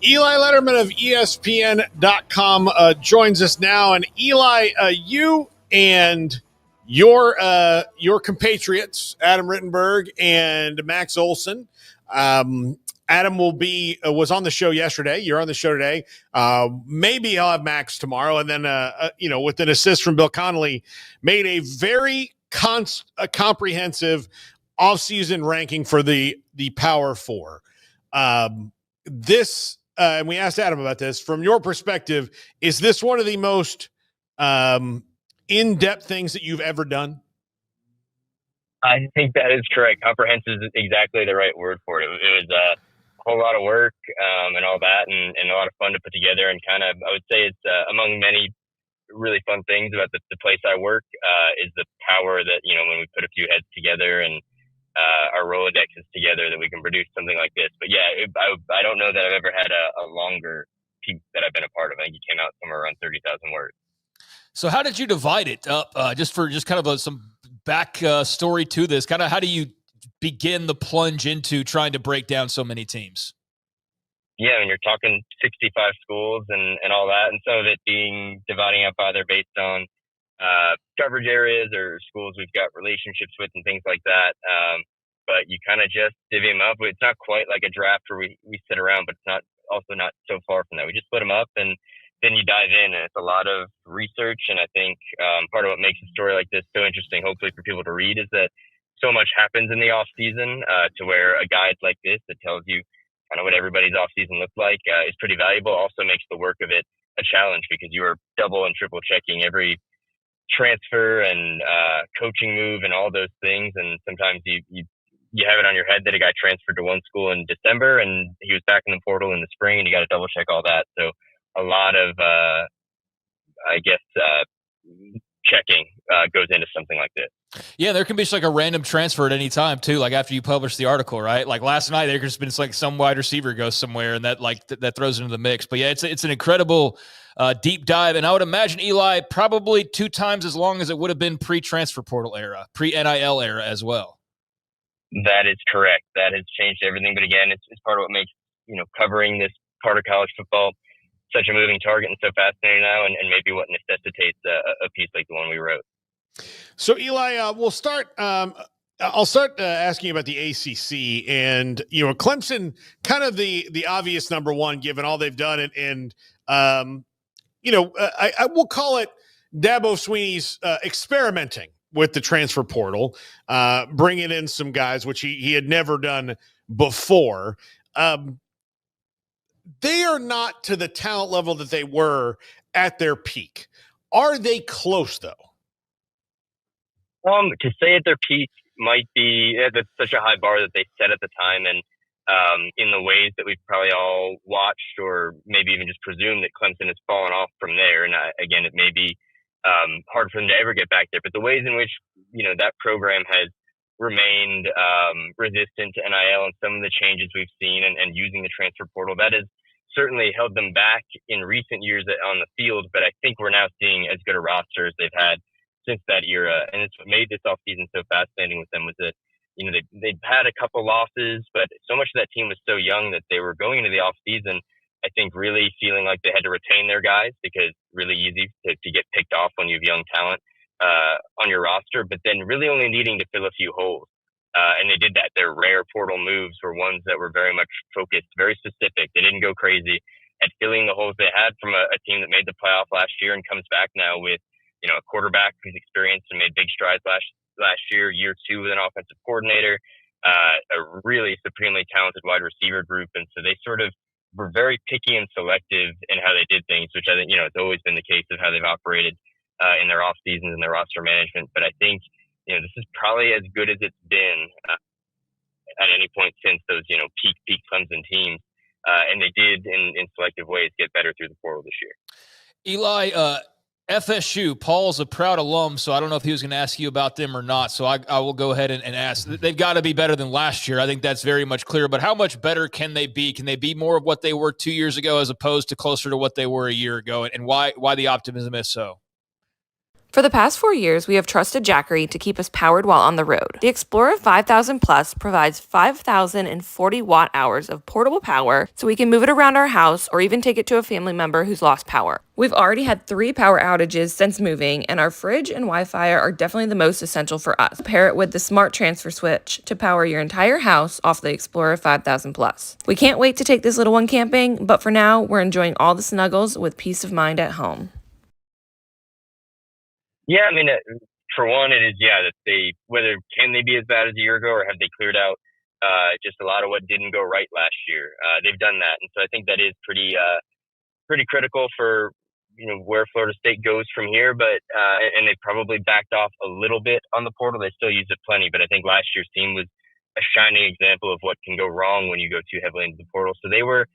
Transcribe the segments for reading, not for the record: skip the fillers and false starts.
Eli Lederman of ESPN.com joins us now. And Eli, you and your compatriots, Adam Rittenberg and Max Olson. Adam was on the show yesterday. You're on the show today. Maybe I'll have Max tomorrow. And then, with an assist from Bill Connolly, made a very comprehensive offseason ranking for the Power Four. And we asked Adam about this. From your perspective, is this one of the most in-depth things that you've ever done? I think that is correct. Comprehensive is exactly the right word for it. It was a whole lot of work and all that, and a lot of fun to put together. And kind of, I would say it's among many really fun things about the place I work is the power that, when we put a few heads together and our Rolodexes together, that we can produce something like this. But yeah, I don't know that I've ever had a longer piece that I've been a part of. I think it came out somewhere around 30,000 words. So how did you divide it up? Just kind of some back story to this. Kind of how do you begin the plunge into trying to break down so many teams? Yeah, I mean, you're talking 65 schools and all that, and some of it being dividing up either based on coverage areas or schools we've got relationships with and things like that. But you kind of just divvy them up. It's not quite like a draft where we sit around, but it's also not so far from that. We just split them up and then you dive in, and it's a lot of research. And I think part of what makes a story like this so interesting, hopefully for people to read, is that so much happens in the off season to where a guide like this that tells you kind of what everybody's off season looks like is pretty valuable. Also makes the work of it a challenge because you are double and triple checking every transfer and coaching move and all those things. And sometimes you have it on your head that a guy transferred to one school in December and he was back in the portal in the spring, and you got to double check all that. So a lot of, checking goes into something like this. Yeah, there can be just like a random transfer at any time too. Like after you publish the article, right? Like last night, there could just been like some wide receiver goes somewhere, and that that throws it into the mix. But yeah, it's an incredible deep dive, and I would imagine, Eli, probably 2 times as long as it would have been pre-transfer portal era, pre-NIL era as well. That is correct. That has changed everything. But again, it's part of what makes covering this part of college football such a moving target and so fascinating now, and maybe what necessitates a piece like the one we wrote. So Eli, we'll start. I'll start asking about the ACC, and Clemson, kind of the obvious number one given all they've done, I will call it Dabo Swinney's experimenting with the transfer portal, bringing in some guys which he had never done before. They are not to the talent level that they were at their peak. Are they close, though? To say at their peak might be that's such a high bar that they set at the time, and in the ways that we've probably all watched or maybe even just presumed that Clemson has fallen off from there. And again, it may be hard for them to ever get back there, but the ways in which that program has remained resistant to NIL and some of the changes we've seen and using the transfer portal, that has certainly held them back in recent years on the field. But I think we're now seeing as good a roster as they've had since that era. And it's what made this offseason so fascinating with them was that, they'd had a couple losses, but so much of that team was so young that they were going into the offseason, I think, really feeling like they had to retain their guys because really easy to get picked off when you have young talent on your roster, but then really only needing to fill a few holes. And they did that. Their rare portal moves were ones that were very much focused, very specific. They didn't go crazy at filling the holes they had from a team that made the playoff last year and comes back now with, a quarterback who's experienced and made big strides last year, year 2 with an offensive coordinator, a really supremely talented wide receiver group. And so they sort of were very picky and selective in how they did things, which I think, it's always been the case of how they've operated in their off seasons and their roster management. But I think, this is probably as good as it's been at any point since those, peak Clemson teams. And they did in selective ways get better through the portal this year. Eli, FSU, Paul's a proud alum, so I don't know if he was going to ask you about them or not. So I will go ahead and ask. They've got to be better than last year. I think that's very much clear. But how much better can they be? Can they be more of what they were 2 years ago as opposed to closer to what they were a year ago? And why the optimism is so? For the past 4 years, we have trusted Jackery to keep us powered while on the road. The Explorer 5000 Plus provides 5,040 watt hours of portable power so we can move it around our house or even take it to a family member who's lost power. We've already had 3 power outages since moving, and our fridge and Wi-Fi are definitely the most essential for us. Pair it with the smart transfer switch to power your entire house off the Explorer 5000 Plus. We can't wait to take this little one camping, but for now, we're enjoying all the snuggles with peace of mind at home. Yeah, I mean, for one, it is, that whether can they be as bad as a year ago or have they cleared out just a lot of what didn't go right last year. They've done that. And so I think that is pretty critical for, where Florida State goes from here. But, and they probably backed off a little bit on the portal. They still use it plenty. But I think last year's team was a shining example of what can go wrong when you go too heavily into the portal. So they were,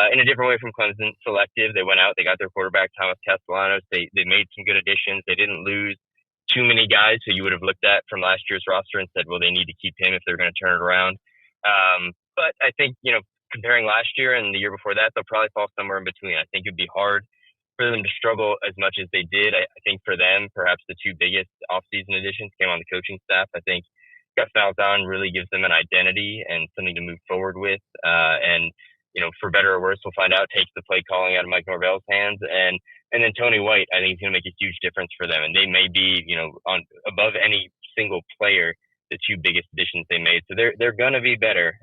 in a different way from Clemson, selective. They went out, they got their quarterback, Thomas Castellanos. They made some good additions. They didn't lose too many guys who you would have looked at from last year's roster and said, well, they need to keep him if they're going to turn it around. But I think, comparing last year and the year before that, they'll probably fall somewhere in between. I think it'd be hard for them to struggle as much as they did. I think for them, perhaps the 2 biggest offseason additions came on the coaching staff. I think Gus Malzahn really gives them an identity and something to move forward with. And for better or worse, we'll find out, takes the play calling out of Mike Norvell's hands. And then Tony White, I think, is going to make a huge difference for them. And they may be, on above any single player, the 2 biggest additions they made. So they're going to be better.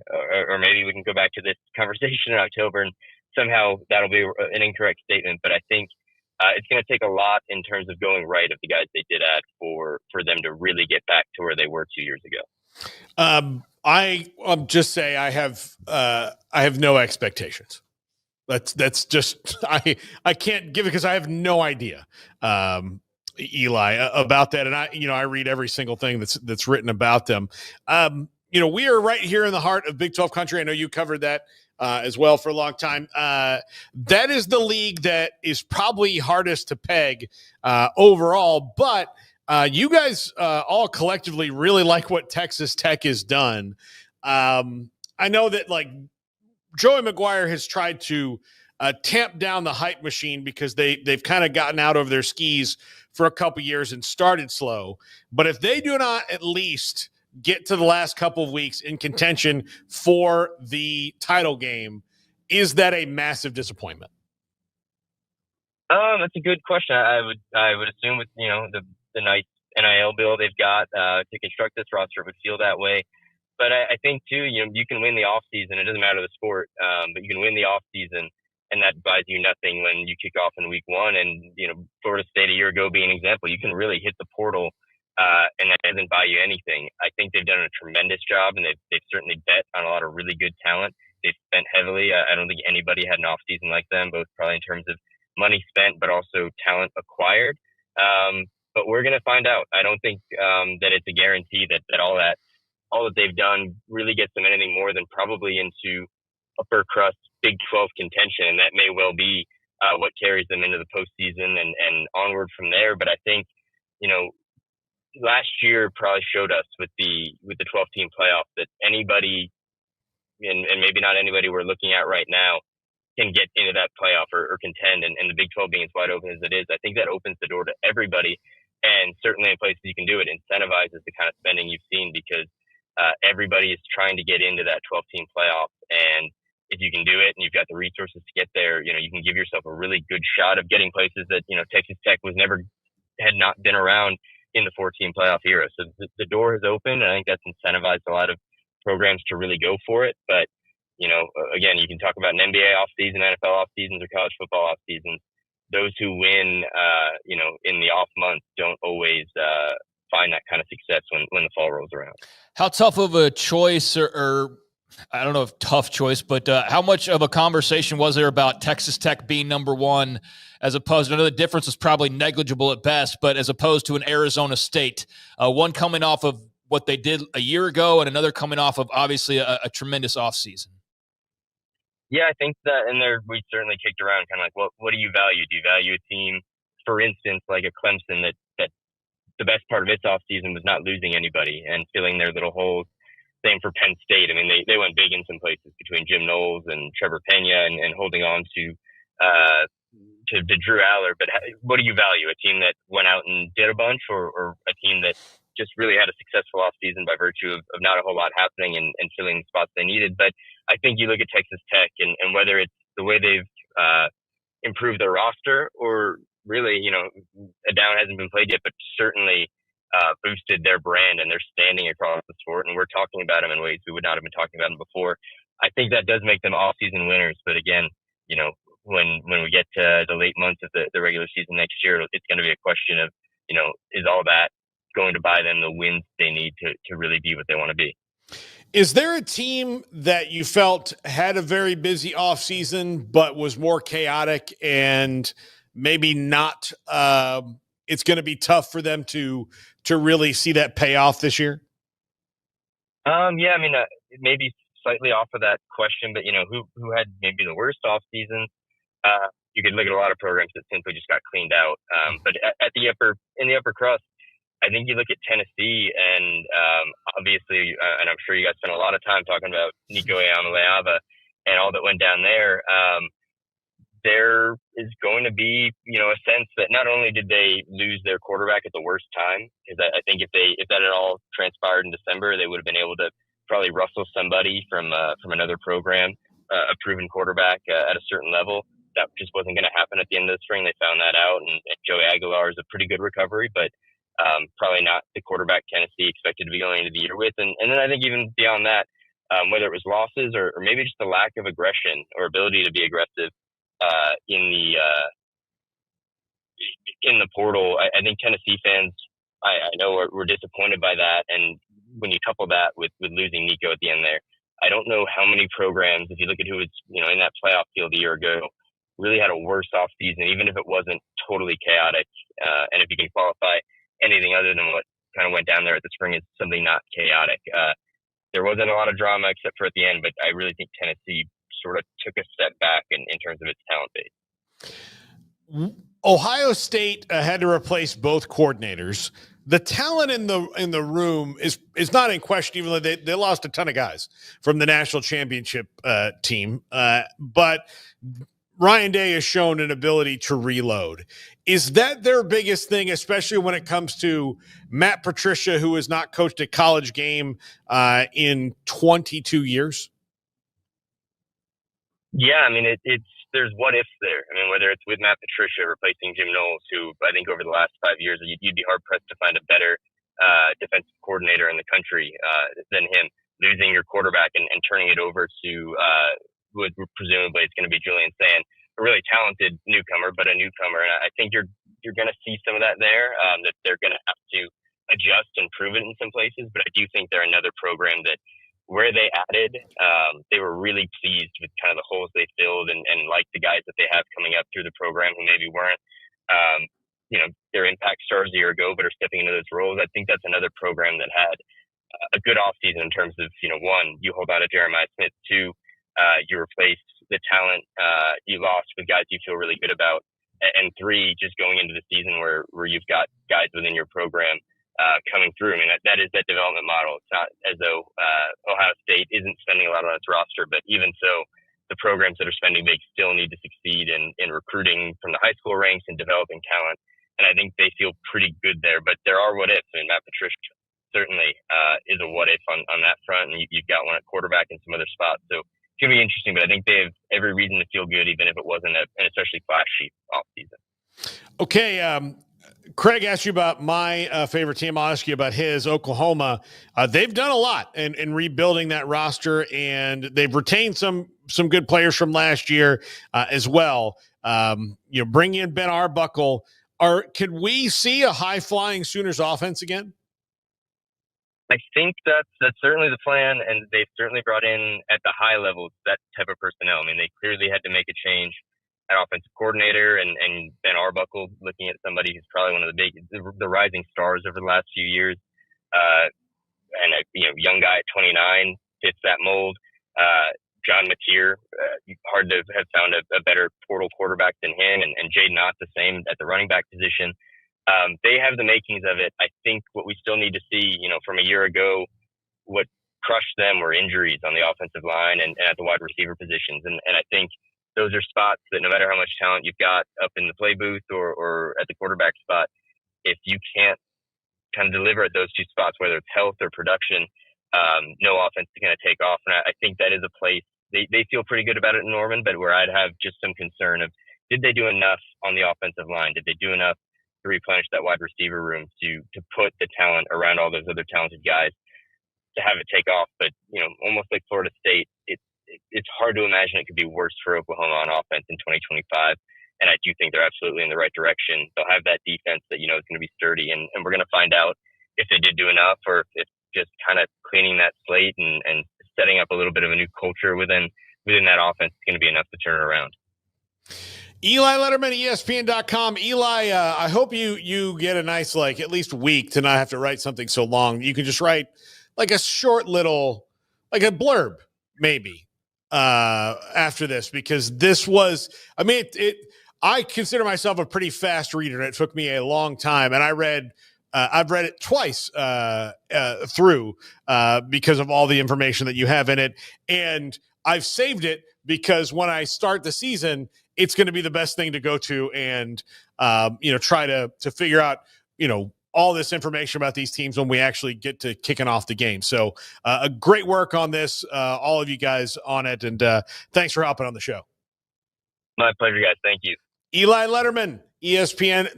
Or maybe we can go back to this conversation in October and somehow that'll be an incorrect statement. But I think it's going to take a lot in terms of going right of the guys they did add for them to really get back to where they were 2 years ago. I'll just say I have no expectations. That's just I can't give it because I have no idea, Eli, about that. And I read every single thing that's written about them. We are right here in the heart of Big 12 country. I know you covered that as well for a long time. That is the league that is probably hardest to peg overall, but you guys all collectively really like what Texas Tech has done. I know that Joey McGuire has tried to tamp down the hype machine because they've kind of gotten out over their skis for a couple years and started slow. But if they do not at least get to the last couple of weeks in contention for the title game, is that a massive disappointment? That's a good question. I would assume with the nice NIL bill they've got to construct this roster, it would feel that way. But I think too, you can win the offseason. It doesn't matter the sport, but you can win the offseason, and that buys you nothing when you kick off in week 1. And Florida State a year ago being an example, you can really hit the portal, and that doesn't buy you anything. I think they've done a tremendous job, and they've certainly bet on a lot of really good talent. They've spent heavily. I don't think anybody had an offseason like them, both probably in terms of money spent, but also talent acquired. But we're going to find out. I don't think that it's a guarantee that all that they've done really gets them anything more than probably into upper crust Big 12 contention. And that may well be what carries them into the postseason and onward from there. But I think, last year probably showed us with the 12-team playoff that anybody, and maybe not anybody we're looking at right now, can get into that playoff or contend. And the Big 12 being as wide open as it is, I think that opens the door to everybody. And certainly in places you can do it, incentivizes the kind of spending you've seen because everybody is trying to get into that 12-team playoff. And if you can do it and you've got the resources to get there, you can give yourself a really good shot of getting places that, Texas Tech had not been around in the 4-team playoff era. So the door is open, and I think that's incentivized a lot of programs to really go for it. But, again, you can talk about an NBA offseason, NFL offseasons, or college football offseasons. Those who win, in the off months don't always find that kind of success when the fall rolls around. How tough of a choice or I don't know if tough choice, but how much of a conversation was there about Texas Tech being number 1 as opposed to, I know the difference is probably negligible at best, but as opposed to an Arizona State, one coming off of what they did a year ago and another coming off of obviously a tremendous offseason? Yeah, I think that, and we certainly kicked around kind of like, what do you value? Do you value a team, for instance, like a Clemson that the best part of its offseason was not losing anybody and filling their little holes? Same for Penn State. I mean, they went big in some places between Jim Knowles and Trevor Pena and holding on to to Drew Aller, but what do you value? A team that went out and did a bunch, or a team that just really had a successful offseason by virtue of not a whole lot happening and filling the spots they needed? But I think you look at Texas Tech and whether it's the way they've improved their roster, or really, a down hasn't been played yet, but certainly boosted their brand and their standing across the sport. And we're talking about them in ways we would not have been talking about them before. I think that does make them off-season winners. But again, when we get to the late months of the regular season next year, it's going to be a question of, is all that going to buy them the wins they need to really be what they want to be? Is there a team that you felt had a very busy offseason but was more chaotic and maybe not it's going to be tough for them to really see that pay off this year? Yeah, I mean, maybe slightly off of that question, but who had maybe the worst off season? You could look at a lot of programs that simply just got cleaned out. But in the upper crust, I think you look at Tennessee, and obviously, and I'm sure you guys spent a lot of time talking about Nico Eamaleava and all that went down there. There is going to be, a sense that not only did they lose their quarterback at the worst time, because I think if that had all transpired in December, they would have been able to probably rustle somebody from another program, a proven quarterback at a certain level. That just wasn't going to happen at the end of the spring. They found that out, and Joey Aguilar is a pretty good recovery, but probably not the quarterback Tennessee expected to be going into the year with. And then I think even beyond that, whether it was losses or maybe just the lack of aggression or ability to be aggressive in the portal, I think Tennessee fans, I know were disappointed by that. And when you couple that with losing Nico at the end there, I don't know how many programs, if you look at who was in that playoff field a year ago, really had a worse off season, even if it wasn't totally chaotic. And if you can qualify anything other than what kind of went down there at the spring as something not chaotic. There wasn't a lot of drama except for at the end, but I really think Tennessee sort of took a step back in terms of its talent base. Ohio State had to replace both coordinators. The talent in the room is not in question, even though they lost a ton of guys from the national championship team. But Ryan Day has shown an ability to reload. Is that their biggest thing, especially when it comes to Matt Patricia, who has not coached a college game in 22 years? Yeah, I mean, there's what ifs there. I mean, whether it's with Matt Patricia replacing Jim Knowles, who I think over the last 5 years, you'd be hard pressed to find a better defensive coordinator in the country than him. Losing your quarterback and turning it over to presumably it's going to be Julian Sand, a really talented newcomer, but a newcomer. And I think you're going to see some of that there, that they're going to have to adjust and prove it in some places. But I do think they're another program that where they added, they were really pleased with kind of the holes they filled and like the guys that they have coming up through the program who maybe weren't, their impact stars a year ago, but are stepping into those roles. I think that's another program that had a good offseason in terms of, one, you hold on to Jeremiah Smith, two, you replaced the talent you lost with guys you feel really good about, and three, just going into the season where you've got guys within your program coming through. I mean, that is that development model. It's not as though Ohio State isn't spending a lot on its roster, but even so, the programs that are spending big still need to succeed in recruiting from the high school ranks and developing talent. And I think they feel pretty good there, but there are what ifs. I mean, Matt Patricia certainly is a what if on that front, and you've got one at quarterback and some other spots. So it's going to be interesting, but I think they have every reason to feel good, even if it wasn't an especially flashy offseason. Okay, Craig asked you about my favorite team. I'll ask you about his, Oklahoma. They've done a lot in rebuilding that roster, and they've retained some good players from last year as well. Bringing in Ben Arbuckle. Could we see a high-flying Sooners offense again? I think that's certainly the plan, and they've certainly brought in at the high levels that type of personnel. I mean, they clearly had to make a change at offensive coordinator, and Ben Arbuckle, looking at somebody who's probably one of the rising stars over the last few years, and a young guy at 29 fits that mold. John Mateer, hard to have found a better portal quarterback than him, and Jaden Ott the same at the running back position. They have the makings of it. I think what we still need to see, from a year ago, what crushed them were injuries on the offensive line and at the wide receiver positions. And I think those are spots that no matter how much talent you've got up in the play booth or at the quarterback spot, if you can't kind of deliver at those two spots, whether it's health or production, no offense is going to take off. And I think that is a place they feel pretty good about it in Norman, but where I'd have just some concern of, did they do enough on the offensive line? Did they do enough to replenish that wide receiver room to put the talent around all those other talented guys to have it take off? But, almost like Florida State, it's hard to imagine it could be worse for Oklahoma on offense in 2025. And I do think they're absolutely in the right direction. They'll have that defense that, is going to be sturdy. And we're going to find out if they did do enough, or if just kind of cleaning that slate and setting up a little bit of a new culture within that offense is going to be enough to turn it around. Eli Lederman, ESPN.com. Eli, I hope you get a nice, at least week to not have to write something so long. You can just write like a short little, like a blurb, maybe, after this, because this was, I consider myself a pretty fast reader, and it took me a long time. And I've read it twice through because of all the information that you have in it. And I've saved it because when I start the season, it's going to be the best thing to go to and, try to figure out, all this information about these teams when we actually get to kicking off the game. So a great work on this, all of you guys on it. And thanks for hopping on the show. My pleasure, guys. Thank you. Eli Lederman, ESPN.com.